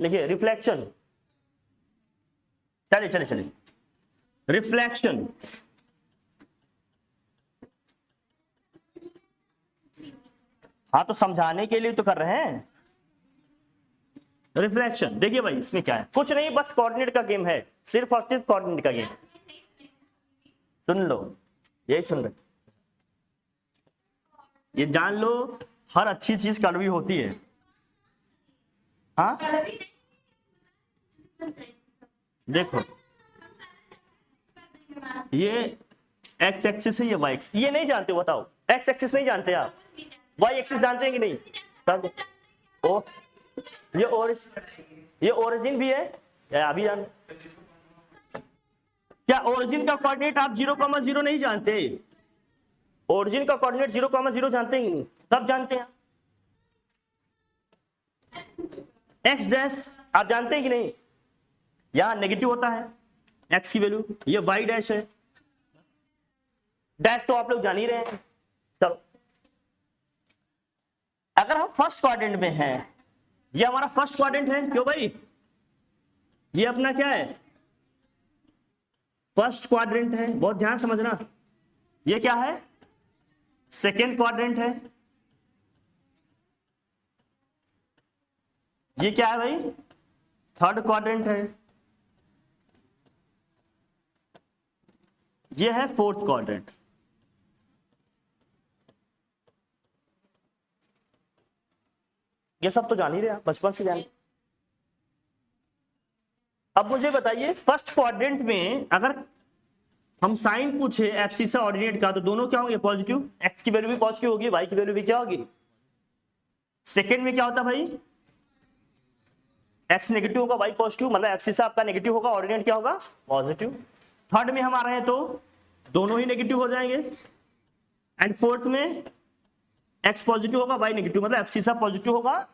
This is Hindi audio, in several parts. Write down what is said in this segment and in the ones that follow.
लिखिए रिफ्लेक्शन, चलिए चलिए चलिए, रिफ्लेक्शन। हाँ तो समझाने के लिए तो कर रहे हैं। रिफ्लेक्शन देखिए भाई, इसमें क्या है, कुछ नहीं, बस कोऑर्डिनेट का गेम है, सिर्फ और सिर्फ कोऑर्डिनेट का गेम। सुन लो, यही सुन रहे, ये जान लो, हर अच्छी चीज कड़वी होती है। हाँ देखो, ये एक्स एक्सिस है, ये वाई एक्सिस, ये नहीं जानते हो बताओ, एक्स एक्सिस नहीं जानते आप, वाई एक्सिस जानते हैं कि नहीं सब? ओ ये ओरिजिन भी है या अभी जान, क्या ओरिजिन का कोऑर्डिनेट आप 0,0 नहीं जानते? ओरिजिन का कोऑर्डिनेट 0,0 जानते हैं कि नहीं? सब जानते हैं। एक्स डैश आप जानते हैं कि नहीं, यहां नेगेटिव होता है एक्स की वैल्यू, ये वाई डैश है, डैश तो आप लोग जान ही रहे हैं। चलो, अगर हम फर्स्ट क्वाड्रेंट में हैं, ये हमारा फर्स्ट क्वाड्रेंट है, क्यों भाई, ये अपना क्या है, फर्स्ट क्वाड्रेंट है, बहुत ध्यान समझना। ये क्या है, सेकेंड क्वाड्रेंट है। ये क्या है भाई, थर्ड क्वाड्रेंट है। ये है फोर्थ क्वाड्रेंट। ये सब तो जान ही रहे, बचपन से जान। अब मुझे बताइए, फर्स्ट क्वाड्रेंट में अगर हम साइन पूछे एब्सिसा ऑर्डिनेट का, तो दोनों क्या होंगे, पॉजिटिव, एक्स की वैल्यू भी पॉजिटिव होगी, वाई की वैल्यू भी क्या होगी। सेकेंड में क्या होता भाई, एक्स नेगेटिव होगा, वाई पॉजिटिव, मतलब एब्सिसा आपका नेगेटिव होगा, ऑर्डिनेट क्या होगा, पॉजिटिव। थर्ड में हम आ रहे हैं तो दोनों ही नेगेटिव हो जाएंगे, एंड फोर्थ में एक्स पॉजिटिव होगा, वाई नेगेटिव, मतलब एब्सिसा पॉजिटिव होगा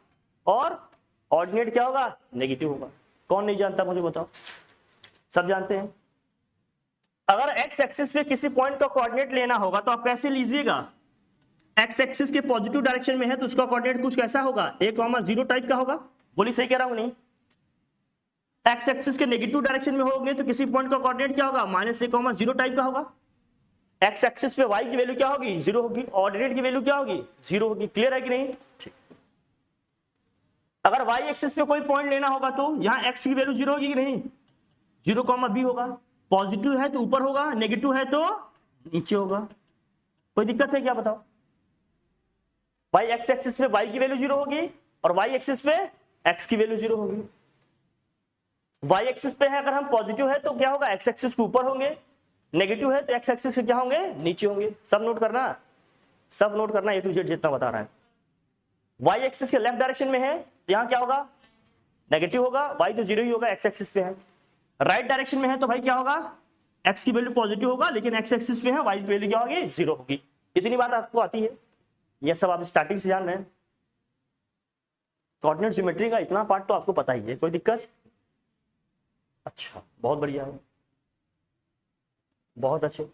और ऑर्डिनेट क्या होगा, नेगेटिव होगा। कौन नहीं जानता मुझे बताओ, सब जानते हैं। अगर एक्स एक्सिस पे किसी पॉइंट का कोऑर्डिनेट लेना होगा तो आप कैसे लीजिएगा, एक्स एक्सिस के पॉजिटिव डायरेक्शन में है तो उसका कोऑर्डिनेट कुछ कैसा होगा, 1,0 टाइप का होगा। बोली सही कह रहा हूं नहीं? एक्स एक्सिस के नेगेटिव डायरेक्शन में होंगे तो किसी पॉइंट का कोऑर्डिनेट क्या होगा, -1,0 टाइप का होगा। एक्स एक्सिस पे वाई की वैल्यू क्या होगी, 0 होगी, ऑर्डिनेट की वैल्यू क्या होगी, 0 होगी। क्लियर है कि नहीं? ठीक। अगर वाई एक्सिस पे कोई पॉइंट लेना होगा तो यहां एक्स की वैल्यू 0 होगी कि नहीं, 0,b होगा। पॉजिटिव है तो ऊपर होगा, नेगेटिव है तो नीचे होगा। कोई दिक्कत है क्या बताओ? वाई एक्स एक्सिस पे वाई की वैल्यू 0 होगी और वाई एक्सिस पे एक्स की वैल्यू 0 होगी। वाई एक्सिस पे है अगर हम पॉजिटिव है तो क्या होगा, एक्स एक्सिस के ऊपर होंगे, नेगेटिव है तो एक्स एक्सिस पे क्या होंगे, नीचे होंगे। सब नोट करना, सब नोट करना, A to Z जितना बता रहा है। वाई एक्सिस के लेफ्ट डायरेक्शन में है तो यहां क्या होगा, नेगेटिव होगा, वाई तो 0 ही होगा, एक्स एक्सिस पे है। राइट डायरेक्शन में है तो भाई क्या होगा, एक्स की वैल्यू पॉजिटिव होगा लेकिन एक्स एक्सिस पे है, वाई की वैल्यू क्या होगी, 0 होगी। इतनी बात आपको आती है, यह सब आप स्टार्टिंग से जान रहे हैं। कोऑर्डिनेट ज्योमेट्री का इतना पार्ट तो आपको पता ही है, कोई दिक्कत? अच्छा, बहुत बढ़िया है, बहुत अच्छे।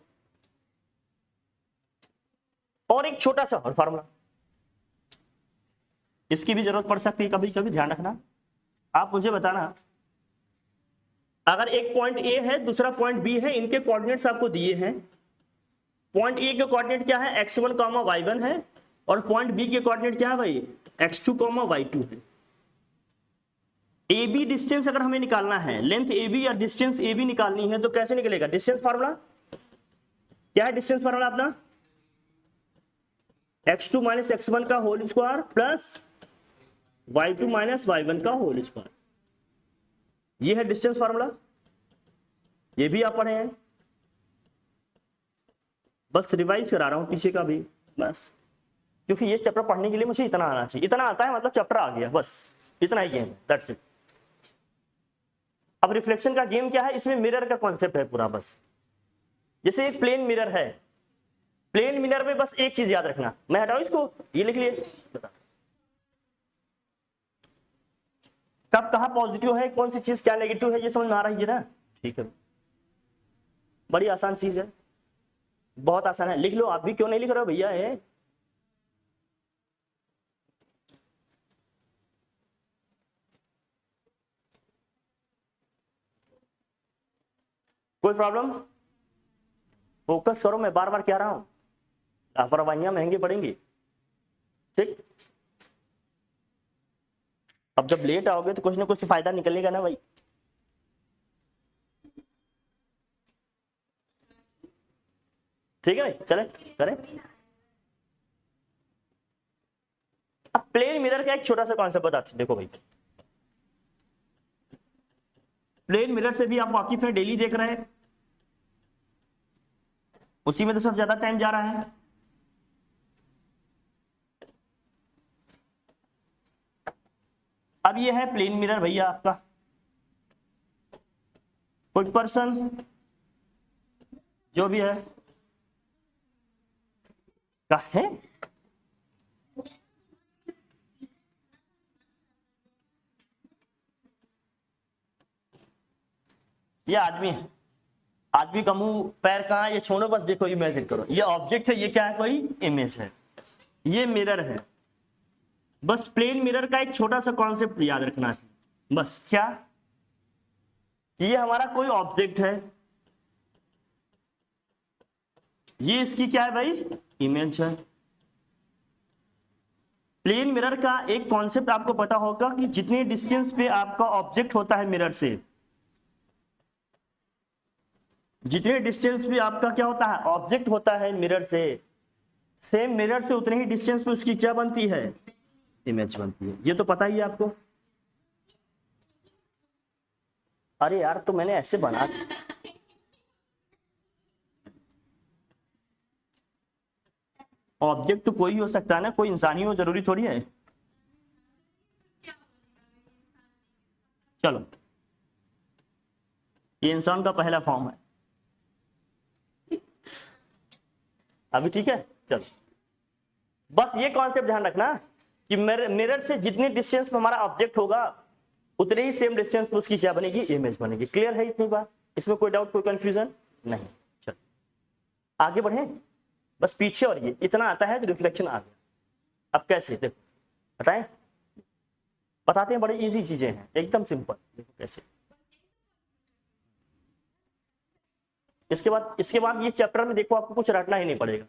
और एक छोटा सा और फार्मूला, इसकी भी जरूरत पड़ सकती है कभी कभी, ध्यान रखना। आप मुझे बताना, अगर एक पॉइंट ए है दूसरा पॉइंट बी है, इनके कोऑर्डिनेट्स आपको दिए हैं। पॉइंट ए के कोऑर्डिनेट क्या है, x1, y1 है, और पॉइंट बी के कोऑर्डिनेट क्या है भाई, x2, y2 है। ए बी डिस्टेंस अगर हमें निकालना है, लेंथ ए बी या डिस्टेंस ए बी निकालनी है तो कैसे निकलेगा, डिस्टेंस फार्मूला क्या है, डिस्टेंस फार्मूला अपना x2 - x1 का whole square plus y2 - y1 का होल स्क्वायर, ये है डिस्टेंस फार्मूला। ये भी आप पढ़े हैं, बस रिवाइज करा रहा हूं पीछे का भी, बस क्योंकि ये चैप्टर पढ़ने के लिए मुझे इतना आना चाहिए, इतना आता है मतलब चैप्टर आ गया, बस इतना ही गेम है, दैट्स इट। अब रिफ्लेक्शन का गेम क्या है, इसमें मिरर का कॉन्सेप्ट है पूरा। बस जैसे एक प्लेन मिरर है, प्लेन मिरर में बस एक चीज याद रखना, मैं हटाऊं इसको, ये लिख लिए, बता कब कहा पॉजिटिव है, कौन सी चीज क्या नेगेटिव है, ये समझ में आ रही है ना? ठीक है, बड़ी आसान चीज है, बहुत आसान है, लिख लो। आप भी क्यों नहीं लिख रहे हो भैया? है कोई प्रॉब्लम? फोकस करो, मैं बार बार कह रहा हूं, लापरवाहियां महंगी पड़ेंगी। ठीक, अब जब लेट आओगे तो कुछ ना कुछ तो फायदा निकलेगा ना भाई। ठीक है भाई, चले करें। अब प्लेन मिरर का एक छोटा सा कॉन्सेप्ट बताते हैं। देखो भाई, प्लेन मिरर से भी आप वाकिफ हैं, डेली देख रहे हैं, उसी में तो सब ज्यादा टाइम जा रहा है। अब ये है प्लेन मिरर भैया आपका। कोई पर्सन जो भी है का है, ये आदमी है, आदमी का मुंह पैर कहाँ है ये छोड़ो, बस देखो इमेजिन करो, ये ऑब्जेक्ट है, ये क्या है, कोई इमेज है, ये मिरर है। बस प्लेन मिरर का एक छोटा सा कॉन्सेप्ट याद रखना है, बस क्या, ये हमारा कोई ऑब्जेक्ट है, ये इसकी क्या है भाई, इमेज है। प्लेन मिरर का एक कॉन्सेप्ट आपको पता होगा कि जितने डिस्टेंस पे आपका ऑब्जेक्ट होता है मिरर से, जितने डिस्टेंस पे आपका क्या होता है, ऑब्जेक्ट होता है मिरर से, सेम मिरर से उतने ही डिस्टेंस पे उसकी क्या बनती है, इमेज बनती है। ये तो पता ही है आपको। अरे यार, तो मैंने ऐसे बना, ऑब्जेक्ट तो कोई हो सकता है ना, कोई इंसानी हो, जरूरी थोड़ी है। चलो, ये इंसान का पहला फॉर्म है अभी, ठीक है। चलो, बस ये कॉन्सेप्ट ध्यान रखना कि मिरर से जितनी डिस्टेंस पे हमारा ऑब्जेक्ट होगा उतने ही सेम डिस्टेंस पे उसकी क्या बनेगी, इमेज बनेगी। क्लियर है इतनी बात? इसमें कोई डाउट, कोई कंफ्यूजन नहीं। चलो आगे बढ़े, बस पीछे और ये इतना आता है तो रिफ्लेक्शन आ गया। अब कैसे, देखो बताएं, बताते हैं, बड़ी इजी चीजें हैं, एकदम सिंपल। देखो कैसे, इसके बाद ये चैप्टर में देखो आपको कुछ रटना ही नहीं पड़ेगा,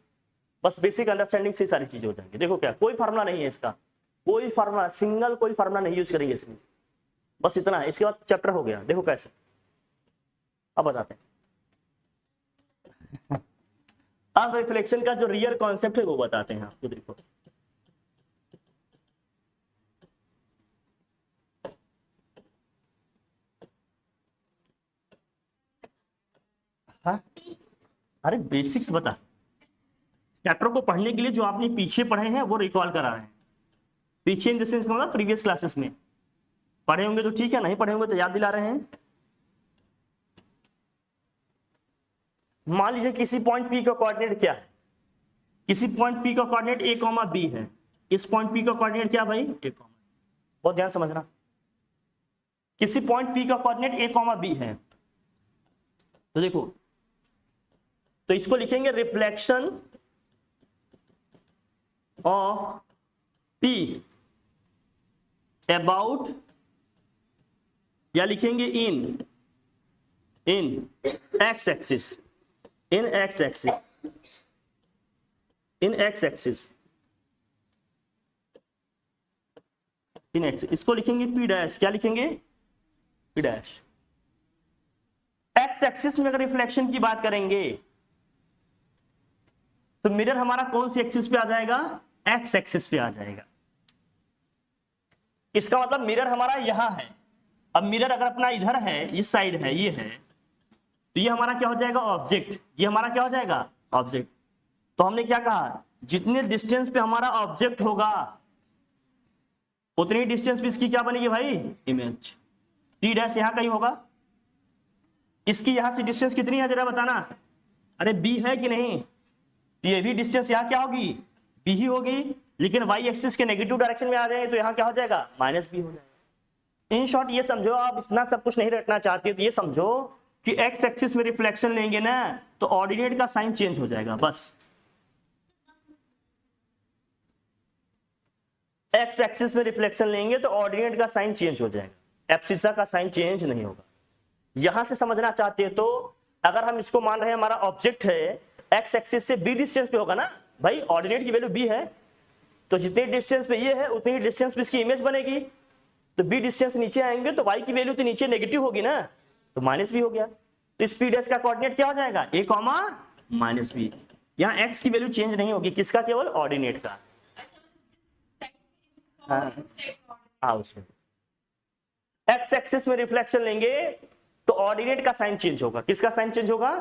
बस बेसिक अंडरस्टैंडिंग से सारी चीजें हो जाएंगी। देखो क्या, कोई फार्मूला नहीं है इसका, कोई फार्मूला, सिंगल कोई फार्मूला नहीं यूज करेंगे इसमें, बस इतना है। इसके बाद चैप्टर हो गया। देखो कैसे, अब बताते हैं। अब रिफ्लेक्शन का जो रियल कॉन्सेप्ट है वो बताते हैं आपको। देखो हाँ, अरे बेसिक्स बता, चैप्टर को पढ़ने के लिए जो आपने पीछे पढ़े हैं वो रिकॉल करा रहे हैं। पीछे इन द सेंस मतलब प्रीवियस क्लासेस में पढ़े होंगे तो ठीक है, नहीं पढ़े होंगे तो याद दिला रहे हैं। मान लीजिए किसी पॉइंट पी का कोऑर्डिनेट क्या है, किसी पॉइंट पी का कोऑर्डिनेट a कॉमा बी है, इस पॉइंट पी का कोऑर्डिनेट क्या भाई, a कॉमा, बहुत ध्यान समझना, किसी पॉइंट पी का कोऑर्डिनेट a कॉमा बी है। तो देखो, तो इसको लिखेंगे रिफ्लेक्शन ऑफ P अबाउट, या लिखेंगे इन एक्स एक्सिस, इन एक्स एक्सिस, इन एक्स एक्सिस, इन एक्स, इसको लिखेंगे P डैश, क्या लिखेंगे, P डैश। एक्स एक्सिस में अगर रिफ्लेक्शन की बात करेंगे तो मिरर हमारा कौन सी एक्सिस पे आ जाएगा, एक्स एक्सिस पे आ जाएगा। इसका मतलब मिरर हमारा यहां है। अब मिरर अगर अपना इधर है, इस साइड है, ये है, तो ये हमारा क्या हो जाएगा, ऑब्जेक्ट, ये हमारा क्या हो जाएगा, ऑब्जेक्ट। तो हमने क्या कहा, जितने डिस्टेंस पे हमारा ऑब्जेक्ट होगा उतनी डिस्टेंस पे इसकी क्या बनेगी भाई, इमेज। P डैश यहां कहीं होगा, इसकी यहां से डिस्टेंस कितनी है जरा बताना, अरे B है कि नहीं, तो ये भी डिस्टेंस यहां क्या होगी, B ही होगी, लेकिन y एक्सिस के नेगेटिव डायरेक्शन में आ जाए तो यहां क्या हो जाएगा, माइनस B हो जाएगा। इन शॉर्ट ये समझो, आप इतना सब कुछ नहीं रखना चाहते तो ये समझो कि एक्स एक्सिस में रिफ्लेक्शन लेंगे ना तो ऑर्डिनेट का साइन चेंज हो जाएगा, बस। एक्स एक्सिस में रिफ्लेक्शन लेंगे तो ऑर्डिनेट का साइन चेंज हो जाएगा, एब्सिसा का साइन चेंज नहीं होगा। यहां से समझना चाहते हो तो अगर हम इसको मान रहे हैं हमारा ऑब्जेक्ट है एक्स एक्सिस से बी डिस्टेंस पे होगा ना भाई, ऑर्डिनेट की वैल्यू बी है, तो जितने डिस्टेंस पे ये है उतनी ही डिस्टेंस पे इसकी इमेज बनेगी, तो बी डिस्टेंस नीचे आएंगे तो वाई की वैल्यू तो नीचे नेगेटिव होगी ना, तो माइनस बी हो गया। तो इस पी डैश का कोऑर्डिनेट क्या हो जाएगा, ए कॉमा माइनस बी। यहाँ एक्स की वैल्यू चेंज नहीं होगी, किसका, केवल ऑर्डिनेट का। हाँ उसमें एक्स एक्सिस में रिफ्लेक्शन लेंगे तो ऑर्डिनेट का साइन चेंज होगा, किसका साइन चेंज होगा,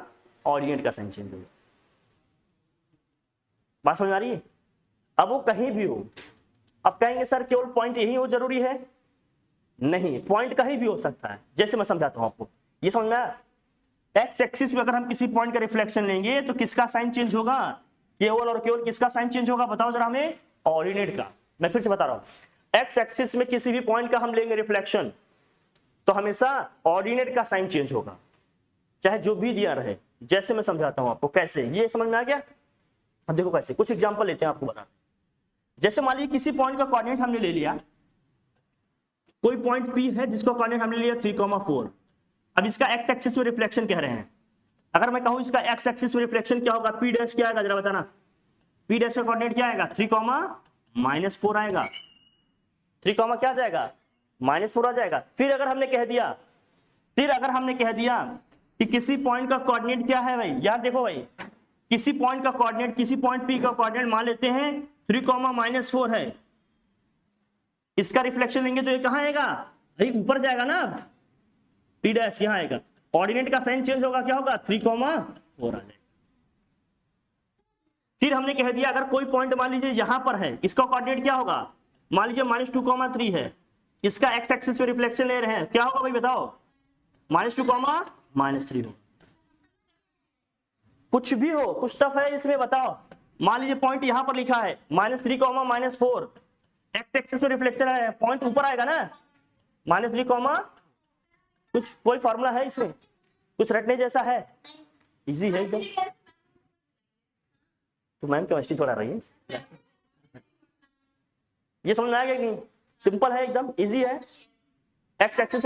ऑर्डिनेट का साइन चेंज होगा। बात समझ आ रही है। अब वो कहीं भी हो, अब कहेंगे सर केवल पॉइंट यही हो जरूरी है, नहीं, पॉइंट कहीं भी हो सकता है। जैसे मैं समझाता हूं आपको, ये समझ में आया। एक्स एक्सिस में अगर हम किसी पॉइंट का रिफ्लेक्शन लेंगे तो किसका साइन चेंज होगा, केवल और केवल किसका साइन चेंज होगा, बताओ जरा हमें, ऑर्डिनेट का। मैं फिर से बता रहा हूं, एक्स एक्सिस में किसी भी पॉइंट का हम लेंगे रिफ्लेक्शन तो हमेशा ऑर्डिनेट का साइन चेंज होगा, चाहे जो भी दिया रहे। जैसे मैं समझाता हूं आपको कैसे, ये समझ में आ गया। अब देखो कैसे, कुछ एग्जांपल लेते हैं आपको बता। जैसे मान लीजिए किसी पॉइंट का कोऑर्डिनेट हमने ले लिया, कोई पॉइंट P है जिसका कोऑर्डिनेट हमने लिया 3,4। अब इसका एक्स एक्सिस में रिफ्लेक्शन कह रहे हैं। अगर मैं कहूं इसका एक्स एक्सिस में रिफ्लेक्शन क्या होगा, P डैश क्या आएगा जरा बताना, P डैश का कोऑर्डिनेट क्या आएगा, 3,-4 आएगा। 3, क्या जाएगा, -4 आ जाएगा। फिर अगर हमने कह दिया कि किसी पॉइंट का कोऑर्डिनेट क्या है भाई, याद देखो भाई, किसी पॉइंट का कोऑर्डिनेट, किसी पॉइंट P का कोऑर्डिनेट मान लेते हैं 3,-4 है, इसका रिफ्लेक्शन लेंगे तो ये कहां आएगा भाई, ऊपर जाएगा ना, P डैश यहां आएगा, ऑर्डिनेट का साइन चेंज होगा, क्या होगा, 3,4 आ जाएगा। फिर हमने कह दिया अगर कोई पॉइंट मान लीजिए यहां पर है, इसका कोऑर्डिनेट क्या होगा, मान लीजिए -2,3 है, इसका एक्स एक्सिस पे रिफ्लेक्शन ले रहे हैं, क्या होगा भाई बताओ, -2,-3 हो। कुछ भी हो, कुछ टफ है इसमें बताओ। मान लीजिए पॉइंट यहां पर लिखा है -3,-4, एक्स एक्सिस पे रिफ्लेक्शन है, पॉइंट ऊपर आएगा ना, -3, कुछ कोई फॉर्मूला है इसमें, कुछ रटने जैसा है, इजी है एकदम। तो मैम केमिस्ट्री छोड़ा रही है, ये समझ में आ गया कि नहीं, सिंपल है एकदम, इजी है। एक्स एक्सिस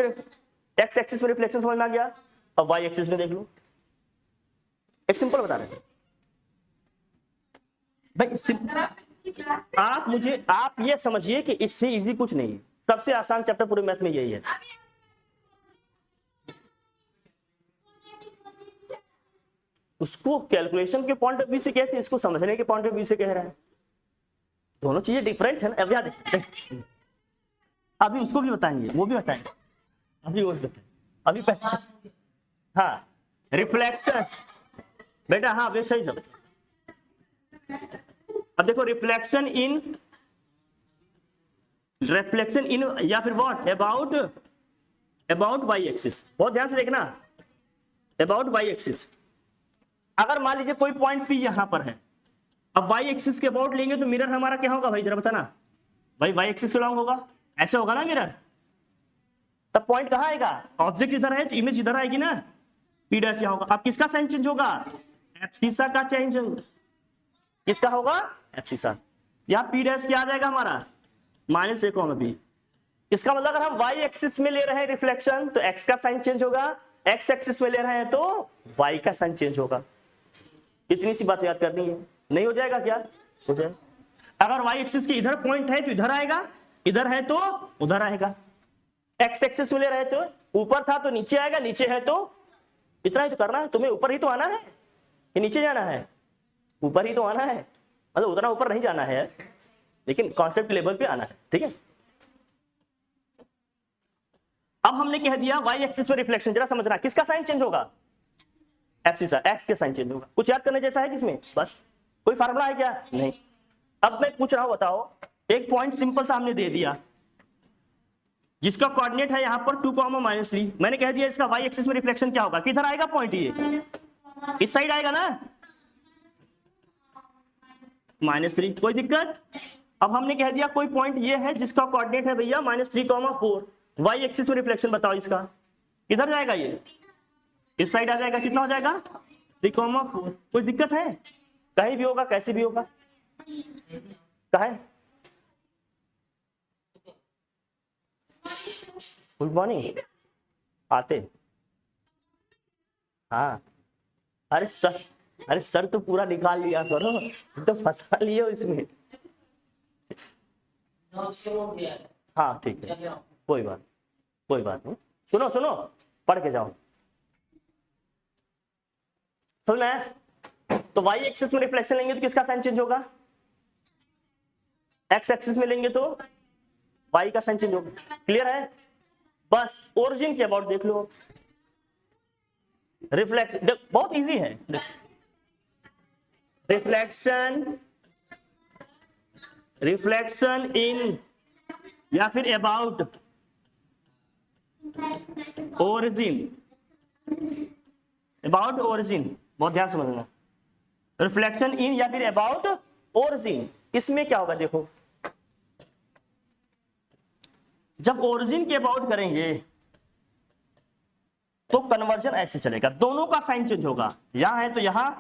में रिफ्लेक्शन समझ में आ गया। अब वाई एक्सिस में देख लो, एक सिंपल बता रहे हैं भाई, आप ये समझिए कि इससे इजी कुछ नहीं है, सबसे आसान चैप्टर पूरे मैथ में यही है। उसको कैलकुलेशन के पॉइंट ऑफ व्यू से कहते हैं, इसको समझने के पॉइंट ऑफ व्यू से कह रहे हैं, दोनों चीजें डिफरेंट है ना। अब याद अभी उसको भी बताएंगे, वो भी बताएंगे, अभी वो बताएंगे, अभी पहले हाँ रिफ्लेक्शन बेटा, हाँ वे सही सब। अब देखो रिफ्लेक्शन इन या फिर व्हाट अबाउट वाई एक्सिस, बहुत ध्यान से देखना, अबाउट वाई एक्सिस। अगर मान लीजिए कोई पॉइंट P यहां पर है, अब वाई एक्सिस के अबाउट लेंगे तो मिरर हमारा क्या होगा भाई, जरा बताना भाई, वाई एक्सिस के लॉन्ग होगा, ऐसे होगा ना मिरर, तब पॉइंट कहां आएगा, ऑब्जेक्ट इधर है तो इमेज इधर आएगी ना, P डैश यहां होगा। अब किसका साइन चेंज होगा, एब्सिसा का चेंज, किसका होगा, एब्सिसा। यहां P डैश क्या आ जाएगा हमारा, -a,b। इसका मतलब अगर हम वाई एक्सिस में ले रहे हैं रिफ्लेक्शन तो एक्स का साइन चेंज होगा, एक्स एक्सिस में ले रहे हैं तो वाई का साइन चेंज होगा। इतनी सी बात याद करनी है, नहीं हो जाएगा क्या, हो जाएगा। अगर वाई एक्सिस के इधर पॉइंट है तो इधर आएगा, इधर है तो उधर आएगा, एक्स एक्सिस में ले रहे तो ऊपर था तो नीचे आएगा, नीचे है तो, इतना ही तो करना है तुम्हें, ऊपर ही तो आना है कि नीचे जाना है, ऊपर ही तो आना है, मतलब उतना ऊपर नहीं जाना है लेकिन कॉन्सेप्ट लेवल पे आना है, ठीक है। अब हमने कह दिया वाई एक्सिस पे रिफ्लेक्शन, जरा समझना किसका साइन चेंज होगा, एब्सिसा, एक्स के साइन चेंज होगा। कुछ याद करने जैसा है किसमें, बस कोई फार्मूला है क्या, नहीं। अब मैं पूछ रहा हूं बताओ, एक पॉइंट सिंपल सा हमने दे दिया जिसका कोऑर्डिनेट है यहां पर 2,-3, मैंने कह दिया इसका वाई एक्सिस में रिफ्लेक्शन क्या होगा, किधर आएगा पॉइंट, ये इस साइड आएगा ना, -3, कोई दिक्कत। अब हमने कह दिया कोई पॉइंट ये है जिसका कोऑर्डिनेट है भैया -3,4, वाई एक्सिस में रिफ्लेक्शन बताओ इसका, किधर जाएगा, ये इस साइड आ जाएगा, कितना हो जाएगा 3,4। कोई दिक्कत है, कहीं भी होगा, कैसे भी होगा, कहे गुड मॉर्निंग आते, हाँ अरे सर, अरे सर तो पूरा निकाल लिया करो, तो फंसा लियो इसमें। हाँ ठीक है, कोई बात नहीं। सुनो सुनो, पढ़ के जाओ, सुन है। तो वाई एक्सिस में रिफ्लेक्शन लेंगे तो किसका साइन चेंज होगा? एक्स एक्सिस में लेंगे तो वाई का साइन चेंज होगा। क्लियर है? बस ओरिजिन के अबाउट देख लो। रिफ्लेक्शन बहुत इजी है। रिफ्लेक्शन इन या फिर अबाउट ओरिजिन, अबाउट ओरिजिन, बहुत ध्यान समझना। रिफ्लेक्शन इन या फिर अबाउट ओरिजिन, इसमें क्या होगा देखो, जब ओरिजिन के अबाउट करेंगे तो कन्वर्जन ऐसे चलेगा, दोनों का साइन चेंज होगा। यहां है तो यहां,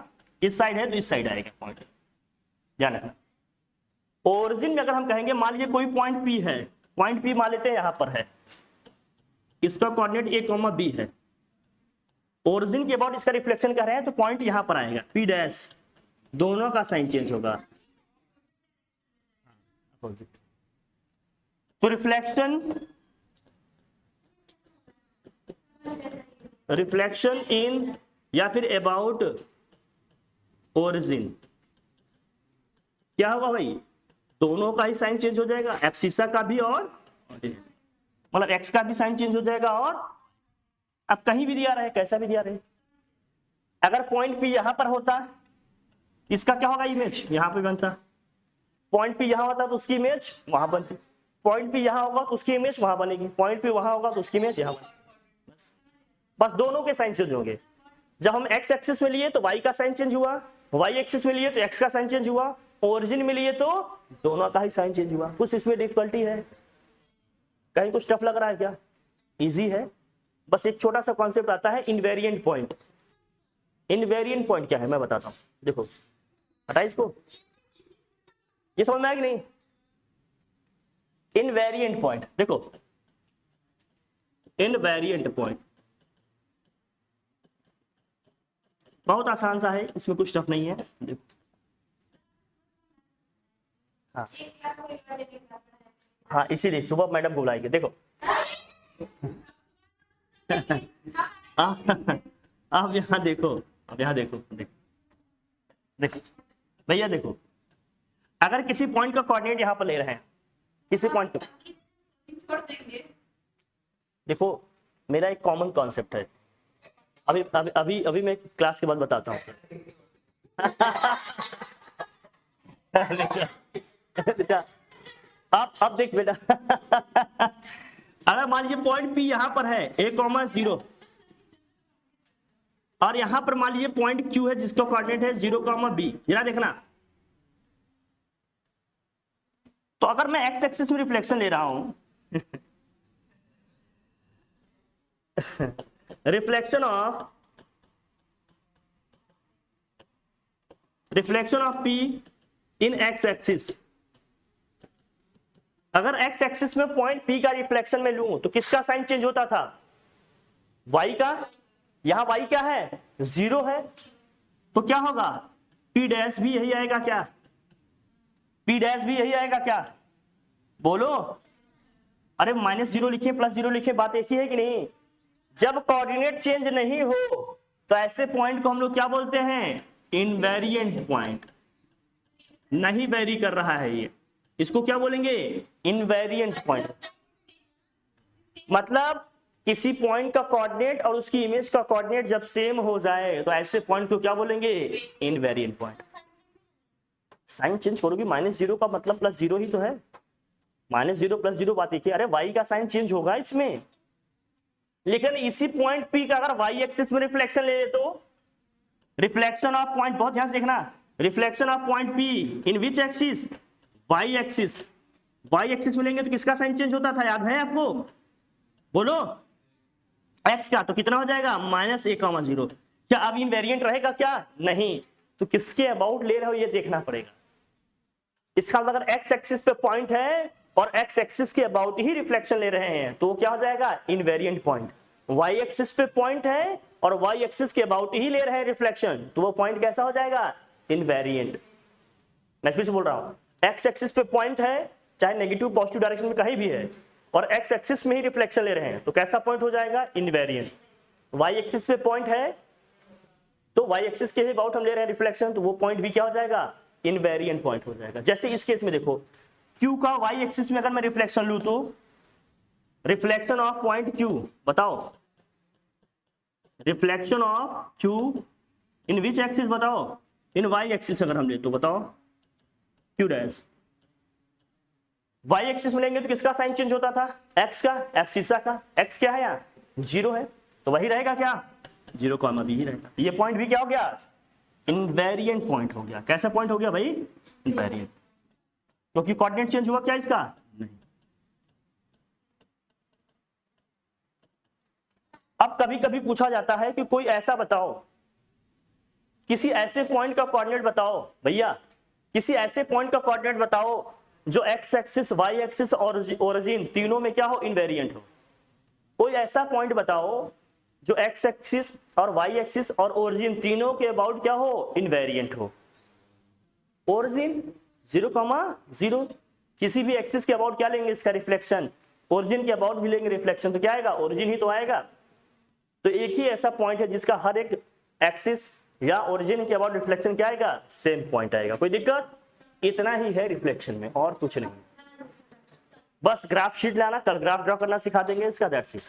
इस साइड है तो इस साइड आएगा पॉइंट, ध्यान रखना। ओरिजिन में अगर हम कहेंगे, मान लीजिए कोई पॉइंट P है, पॉइंट P मान लेते हैं यहां पर है, इसका कोऑर्डिनेट a, B है। ओरिजिन के अबाउट इसका रिफ्लेक्शन कर रहे हैं तो पॉइंट यहां पर आएगा P डैश, दोनों का साइन चेंज होगा। तो रिफ्लेक्शन इन या फिर अबाउट ओरिजिन क्या होगा भाई? दोनों का ही साइन चेंज हो जाएगा, एब्सिसा का भी और मतलब एक्स का भी साइन चेंज हो जाएगा। और अब कहीं भी दिया रहे, कैसा भी दिया रहे, अगर पॉइंट P यहां पर होता, इसका क्या होगा? इमेज यहां पे बनता। पॉइंट P यहां होता तो उसकी इमेज वहां बनती, पॉइंट P यहां होगा तो उसकी इमेज वहां बनेगी, पॉइंट P वहां होगा तो उसकी इमेज यहां बनेगी। बस दोनों के साइन चेंज होंगे। जब हम एक्स एक्सिस में लिए तो वाई का साइन चेंज हुआ, वाई एक्सिस में लिए तो एक्स का साइन चेंज हुआ, ओरिजिन में लिए तो दोनों का ही साइन चेंज हुआ। कुछ इसमें डिफिकल्टी है? कहीं कुछ टफ लग रहा है क्या? इजी है। बस एक छोटा सा कॉन्सेप्ट आता है इनवेरिएंट पॉइंट। इनवेरिएंट पॉइंट क्या है मैं बताता हूं, देखो हटा इसको, ये समझ में आया कि नहीं? इनवेरिएंट पॉइंट देखो, इनवेरिएंट पॉइंट बहुत आसान सा है, इसमें कुछ टफ नहीं है। देखो हाँ हाँ, इसीलिए सुबह मैडम बुलाएंगे। देखो आप यहाँ देखो, अब यहाँ देखो, देखो भैया देखो, अगर किसी पॉइंट का कोऑर्डिनेट यहाँ पर ले रहे हैं, किसी पॉइंट का, देखो मेरा एक कॉमन कॉन्सेप्ट है, अभी अभी अभी अभी मैं क्लास के बाद बताता हूँ। बेटा आप देख बेटा, अगर मान लीजिए पॉइंट P यहां पर है a,0 और यहां पर मान लीजिए पॉइंट Q है जिसका कोऑर्डिनेट है 0,B, जरा देखना। तो अगर मैं एक्स एक्सिस में रिफ्लेक्शन ले रहा हूं reflection of P in x axis, अगर एक्स एक्सिस में पॉइंट P का रिफ्लेक्शन में लूं तो किसका साइन चेंज होता था? Y का। यहां Y क्या है? 0 है, तो क्या होगा? P डैश भी यही आएगा क्या? P डैश भी यही आएगा क्या? बोलो। अरे -0 लिखे +0 लिखे, बात एक ही है कि नहीं? जब कोऑर्डिनेट चेंज नहीं हो तो ऐसे पॉइंट को हम लोग क्या बोलते हैं? Invariant point. नहीं वेरी कर रहा है ये, इसको क्या बोलेंगे? Invariant point. मतलब किसी पॉइंट का कोऑर्डिनेट और उसकी इमेज का कोऑर्डिनेट जब सेम हो जाए तो ऐसे पॉइंट को क्या बोलेंगे? Invariant point. साइन चेंज करोगे, -0 का मतलब +0 ही तो है, -0 +0 बात एक ही। अरे y का साइन चेंज होगा इसमें, लेकिन इसी पॉइंट P का अगर y एक्सिस में रिफ्लेक्शन ले ले तो रिफ्लेक्शन ऑफ पॉइंट, बहुत ध्यान से देखना, reflection of point P in which axis? y axis. y axis में लेंगे तो किसका साइन चेंज होता था, याद है आपको? बोलो। x का, तो कितना हो जाएगा? -a,0। क्या अब इनवेरिएंट रहेगा क्या? नहीं। तो किसके अबाउट ले रहे हो ये देखना पड़ेगा। इसका मतलब अगर x एक्सिस पे पॉइंट है और x एक्सिस के अबाउट ही रिफ्लेक्शन ले रहे हैं तो क्या हो जाएगा? Invariant point. y एक्सिस पे पॉइंट है और y एक्सिस के अबाउट ही ले रहे हैं रिफ्लेक्शन, तो वो पॉइंट कैसा हो जाएगा? इनवेरिएंट। मैं फिर से बोल रहा हूं, x एक्सिस पे पॉइंट है, चाहे नेगेटिव पॉजिटिव डायरेक्शन में कहीं भी है, और x एक्सिस में ही रिफ्लेक्शन ले रहे हैं, तो कैसा पॉइंट हो जाएगा? इनवेरिएंट। y एक्सिस पे पॉइंट है, तो y एक्सिस के अबाउट हम ले रहे हैं रिफ्लेक्शन, तो वो पॉइंट भी क्या हो जाएगा? इनवेरिएंट पॉइंट हो जाएगा। जैसे इस केस में देखो, q का y एक्सिस में अगर मैं रिफ्लेक्शन लूं तो रिफ्लेक्शन ऑफ पॉइंट q, बताओ reflection of q in which axis? बताओ इन y एक्सिस अगर हम ले तो बताओ q डैश। y एक्सिस में लेंगे तो किसका साइन चेंज होता था? x का, एब्सिसा का। x क्या है यहाँ? 0 है, तो वही रहेगा क्या? 0 कॉमा b ही रहेगा। ये पॉइंट भी क्या हो गया? इनवेरिएंट पॉइंट हो गया। कैसा पॉइंट हो गया भाई? इनवेरिएंट, क्योंकि कोऑर्डिनेट चेंज हुआ क्या इसका? नहीं। अब कभी कभी पूछा जाता है कि कोई ऐसा बताओ, किसी ऐसे पॉइंट का कोऑर्डिनेट बताओ भैया, किसी ऐसे पॉइंट का कोऑर्डिनेट बताओ जो x एक्सिस, y एक्सिस और ओरिजिन तीनों में क्या हो? इनवेरिएंट हो। कोई ऐसा पॉइंट बताओ जो x एक्सिस और y एक्सिस और ओरिजिन तीनों के अबाउट क्या हो? इनवेरिएंट हो। ओरिजिन 0,0, किसी भी एक्सिस के अबाउट क्या लेंगे? इसका रिफ्लेक्शन। ओरिजिन के अबाउट भी लेंगे रिफ्लेक्शन, तो क्या आएगा? ओरिजिन ही तो आएगा। तो एक ही ऐसा पॉइंट है जिसका हर एक एक्सिस या ओरिजिन के अबाउट रिफ्लेक्शन क्या आएगा? सेम पॉइंट आएगा। कोई दिक्कत? इतना ही है रिफ्लेक्शन में, और कुछ नहीं। बस ग्राफ शीट लाना, कल ग्राफ ड्रॉ करना सिखा देंगे इसका, दैट्स इट।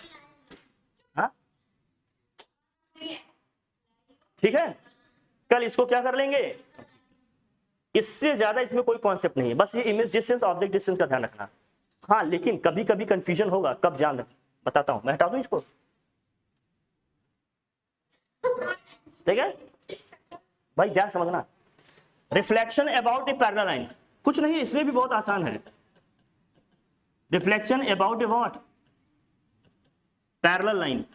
हाँ ठीक है, कल इसको क्या कर लेंगे, इससे ज्यादा इसमें कोई कॉन्सेप्ट नहीं है, बस ये इमेज डिस्टेंस, ऑब्जेक्ट डिस्टेंस का ध्यान रखना। हाँ लेकिन कभी कभी कंफ्यूजन होगा, कब जान रख बताता हूं मैं, हटा दूं इसको, ठीक है भाई, ध्यान समझना। Reflection about A parallel line, कुछ नहीं, इसमें भी बहुत आसान है। Reflection about A what? Parallel line.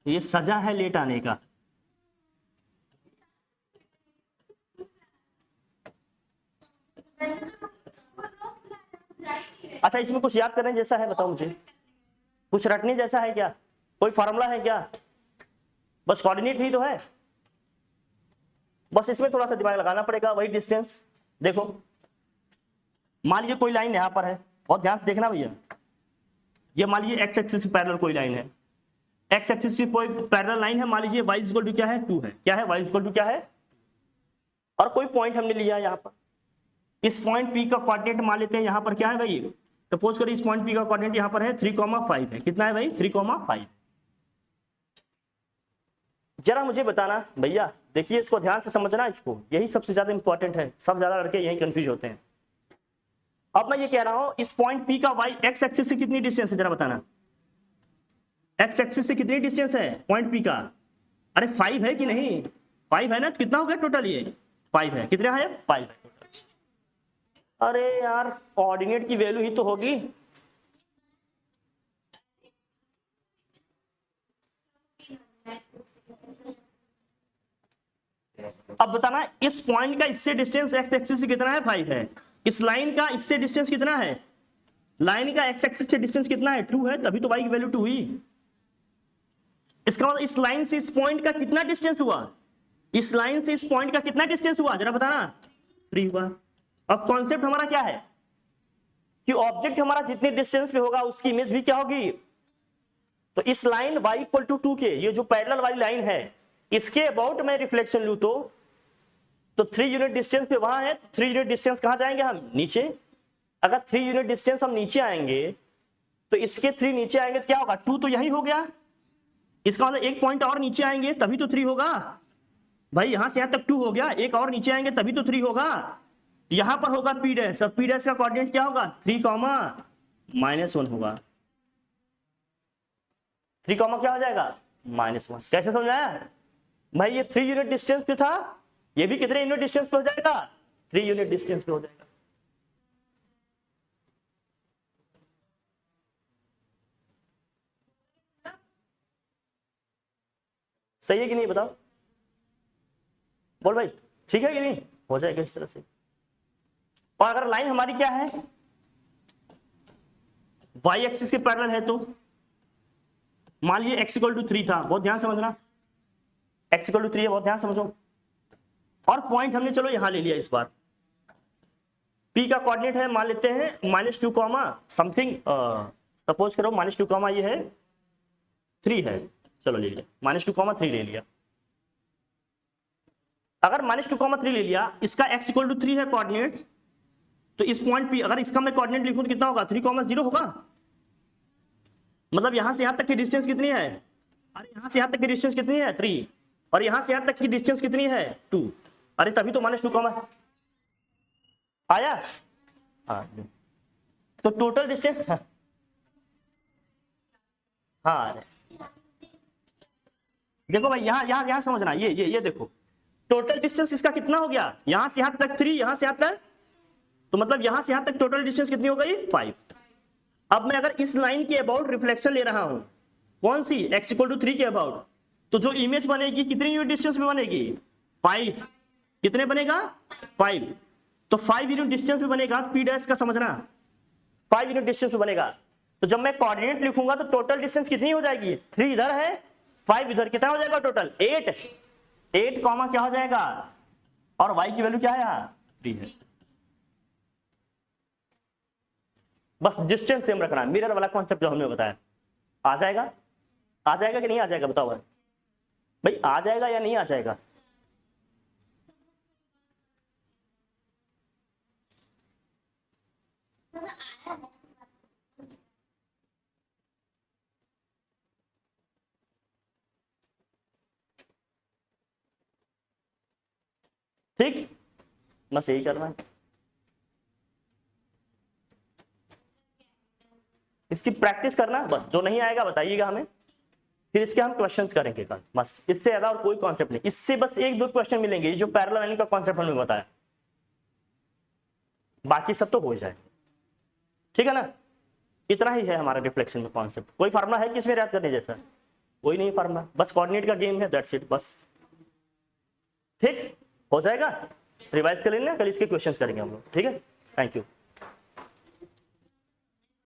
ये सजा है लेट आने का। अच्छा, इसमें कुछ याद करने जैसा है? बताओ मुझे, कुछ रटने जैसा है क्या? कोई फॉर्मूला है क्या? बस कोऑर्डिनेट ही तो है, बस इसमें थोड़ा सा दिमाग लगाना पड़ेगा। वही डिस्टेंस देखो, मान लीजिए कोई लाइन यहां पर है, और ध्यान से देखना भैया, ये मान लीजिए एक्स एक्सिस से पैरेलल कोई लाइन है, एक्स एक्सिस की कोई पैरेलल लाइन है, मान लीजिए y इक्वल टू क्या है? 2 है। क्या है? y इक्वल टू क्या है? और कोई पॉइंट हमने लिया यहां पर, इस पॉइंट P का कोऑर्डिनेट मान लेते हैं यहां पर क्या है भाई? सपोज करिए इस पॉइंट P का कोऑर्डिनेट यहां पर है 3,5 है। कितना है भाई? 3,5। जरा मुझे बताना भैया, देखिए इसको ध्यान से समझना, इसको, यही सबसे ज्यादा इंपॉर्टेंट है, सब ज्यादा लड़के यही कंफ्यूज होते हैं। अब मैं ये कह रहा हूं, इस पॉइंट P का y एक्स एक्सिस से कितनी डिस्टेंस है? जरा बताना, एक्स एक्सिस से कितनी डिस्टेंस है पॉइंट P का? अरे 5 है कि नहीं? 5 है ना, तो कितना हो गया टोटल? ये 5 है। कितना है? 5 है टोटल। अरे यार, कोऑर्डिनेट की वैल्यू ही तो होगी। अब बताना, इस पॉइंट का इससे डिस्टेंस एक्स एक्सिस से कितना है? 5 है। इस लाइन का इससे डिस्टेंस कितना है? लाइन का एक्स एक्सिस से डिस्टेंस कितना है? 2 है, तभी तो y की वैल्यू 2 हुई। इसका मतलब इस लाइन से इस पॉइंट का कितना डिस्टेंस हुआ? इस लाइन से इस पॉइंट का कितना डिस्टेंस हुआ? जरा बताना। 3 हुआ। अब कॉन्सेप्ट हमारा क्या है कि ऑब्जेक्ट हमारा जितने डिस्टेंस पे होगा उसकी इमेज भी क्या होगी? तो इस लाइन y इक्वल टू 2 के, ये जो पैरेलल वाली लाइन है, इसके अबाउट मैं रिफ्लेक्शन लूं तो 3 यूनिट डिस्टेंस पे वहां है, 3 यूनिट डिस्टेंस कहां जाएंगे हम? नीचे। अगर 3 यूनिट डिस्टेंस हम नीचे आएंगे तो इसके 3 नीचे आएंगे तो क्या होगा? 2 तो यही हो गया। इसका मतलब एक पॉइंट और नीचे आएंगे तभी तो 3 होगा भाई। यहां से यहां तक 2 हो गया, एक और नीचे आएंगे तभी तो 3 होगा। यहां पर होगा P डैश, अब P डैश का कोऑर्डिनेट क्या होगा? 3,-1 होगा। 3, क्या हो जाएगा? -1। कैसे समझाया भाई? ये 3 यूनिट डिस्टेंस पे था, ये भी कितने यूनिट डिस्टेंस पे हो जाएगा? 3 यूनिट डिस्टेंस पे हो जाएगा। सही है कि नहीं? बताओ, बोल भाई, ठीक है कि नहीं? हो जाएगा इस तरह से। और अगर लाइन हमारी क्या है? y एक्सिस के पैरेलल है तो मान लीजिए x इक्वल टू 3 था, बहुत ध्यान समझना, x इक्वल टू 3 है, बहुत ध्यान समझो। और पॉइंट हमने चलो यहां ले लिया इस बार, p का कोऑर्डिनेट है मान लेते हैं -2 कॉमा समथिंग, सपोज करो -2 कॉमा ये है 3 है, चलो ले लिया -2 कॉमा 3 ले लिया। अगर -2 कॉमा 3 ले लिया, इसका x इक्वल टू 3 है कोऑर्डिनेट, तो इस पॉइंट पे अगर इसका मैं कोऑर्डिनेट लिखूं तो कितना होगा, 3 कॉमा 0 होगा। मतलब यहां से यहां तक की डिस्टेंस कितनी है, अरे यहां से यहां तक की डिस्टेंस कितनी है 3, और यहां से यहां तक की डिस्टेंस कितनी है 2, अरे तभी तो -2 कॉमा आया। हाँ तो टोटल डिस्टेंस, हाँ देखो भाई यहां समझना, ये देखो टोटल डिस्टेंस इसका कितना हो गया, यहां से यहां तक 3, यहां से यहां तक, तो मतलब यहां से यहां तक टोटल डिस्टेंस कितनी हो गई 5। अब मैं अगर इस लाइन के अबाउट रिफ्लेक्शन ले रहा हूं, कौन सी, x इक्वल टू 3 के अबाउट, तो जो इमेज बनेगी कितनी यूनिट डिस्टेंस में बनेगी 5, कितने बनेगा 5, तो 5 यूनिट डिस्टेंस में बनेगा, p डैश का समझना 5 यूनिट डिस्टेंस में बनेगा। तो जब मैं कोऑर्डिनेट लिखूंगा तो टोटल डिस्टेंस कितनी हो जाएगी, 3 इधर है 5 इधर, कितना हो जाएगा टोटल 8 कॉमा क्या हो जाएगा, और y की वैल्यू क्या है यहाँ 3 है। बस डिस्टेंस सेम रखना, मिरर वाला कॉन्सेप्ट जो हमने बताया, आ जाएगा कि नहीं आ जाएगा बताओ भाई, आ जाएगा या नहीं आ जाएगा। ठीक, बस यही करना है, इसकी प्रैक्टिस करना, बस जो नहीं आएगा बताइएगा हमें, फिर इसके हम क्वेश्चंस करेंगे कल, बस इससे ज्यादा और कोई कॉन्सेप्ट नहीं, इससे बस 1-2 क्वेश्चन मिलेंगे, जो पैरेलल लाइन का कॉन्सेप्ट हमने बताया, बाकी सब तो हो जाए, ठीक है ना। इतना ही है हमारा रिफ्लेक्शन में कॉन्सेप्ट, कोई फार्मूला है किसमें याद करने जैसा, कोई नहीं फार्मूला, बस कोऑर्डिनेट का गेम है, दैट्स इट बस। ठीक हो जाएगा, रिवाइज कर लेना, कल इसके क्वेश्चंस करेंगे हम लोग, ठीक है। Thank you.